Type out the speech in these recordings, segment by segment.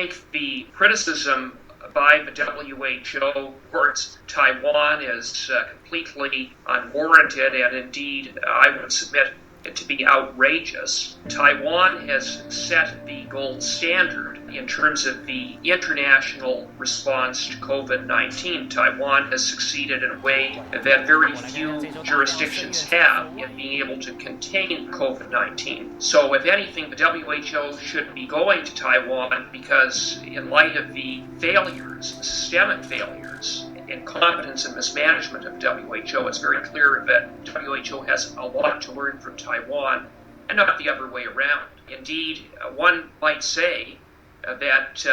think the criticism by the WHO towards Taiwan is completely unwarranted, and indeed I would submit it to be outrageous. Taiwan has set the gold standard in terms of the international response to COVID-19. Taiwan has succeeded in a way that very few jurisdictions have in being able to contain COVID-19. So if anything, the WHO should be going to Taiwan because in light of the failures, systemic failures, incompetence and mismanagement of WHO, it's very clear that WHO has a lot to learn from Taiwan and not the other way around. Indeed, one might say that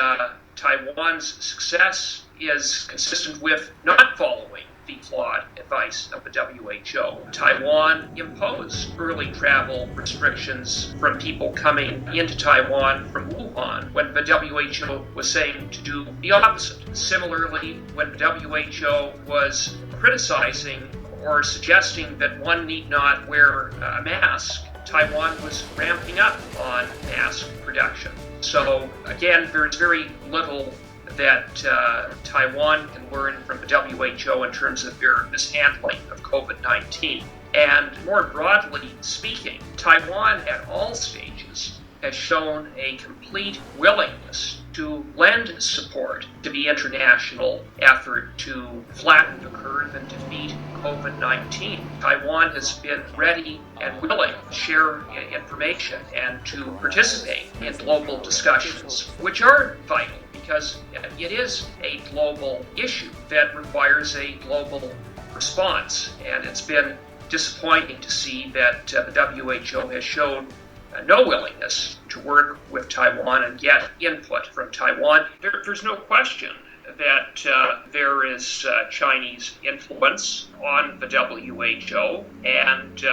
Taiwan's success is consistent with not following the flawed advice of the WHO. Taiwan imposed early travel restrictions from people coming into Taiwan from Wuhan when the WHO was saying to do the opposite. Similarly, when the WHO was criticizing or suggesting that one need not wear a mask, Taiwan was ramping up on mask production. So again, there's very little that Taiwan can learn from the WHO in terms of their mishandling of COVID-19. And more broadly speaking, Taiwan at all stages has shown a complete willingness to lend support to the international effort to flatten the curve and defeat COVID-19. Taiwan has been ready and willing to share information and to participate in global discussions, which are vital because it is a global issue that requires a global response. And it's been disappointing to see that the WHO has shown no willingness to work with Taiwan and get input from Taiwan. There's no question that there is Chinese influence on the WHO, and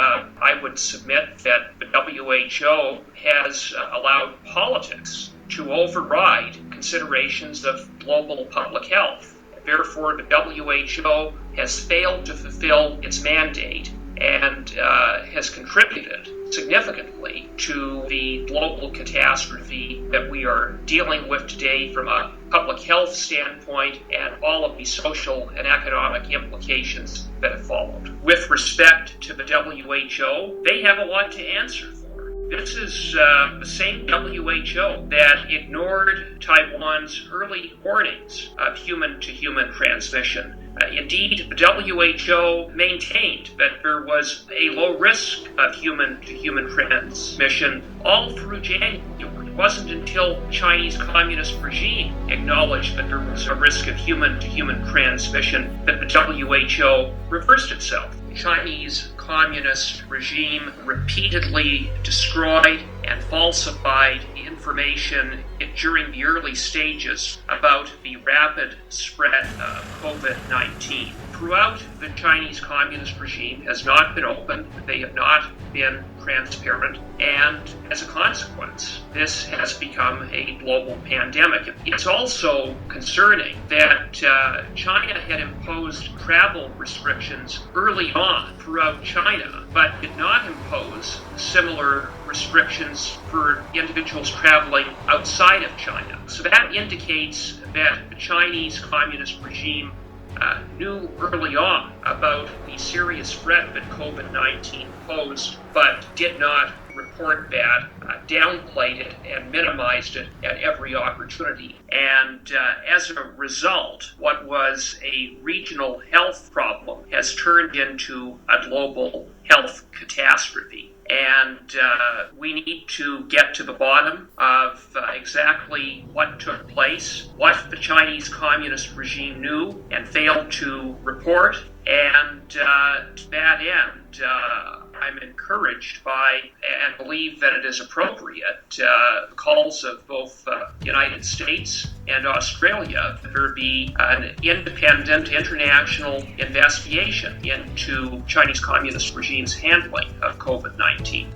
I would submit that the WHO has allowed politics to override considerations of global public health. Therefore, the WHO has failed to fulfill its mandate and has contributed significantly to the global catastrophe that we are dealing with today from a public health standpoint and all of the social and economic implications that have followed. With respect to the WHO, they have a lot to answer for. This is the same WHO that ignored Taiwan's early warnings of human-to-human transmission. Indeed, the WHO maintained that there was a low risk of human-to-human transmission all through January. It wasn't until the Chinese Communist regime acknowledged that there was a risk of human-to-human transmission that the WHO reversed itself. The Chinese Communist regime repeatedly destroyed and falsified information during the early stages about the rapid spread of COVID-19. Throughout, the Chinese Communist regime has not been open, they have not been transparent, and as a consequence, this has become a global pandemic. It's also concerning that China had imposed travel restrictions early on throughout China, but did not impose similar restrictions for individuals traveling outside of China. So that indicates that the Chinese Communist regime knew early on about the serious threat that COVID-19 posed, but did not report that, downplayed it, and minimized it at every opportunity. And as a result, what was a regional health problem has turned into a global health catastrophe. And we need to get to the bottom of exactly what took place, what the Chinese Communist regime knew and failed to report. And to that end, I'm encouraged by and believe that it is appropriate calls of both the United States and Australia that there be an independent international investigation into Chinese Communist regime's handling of COVID-19.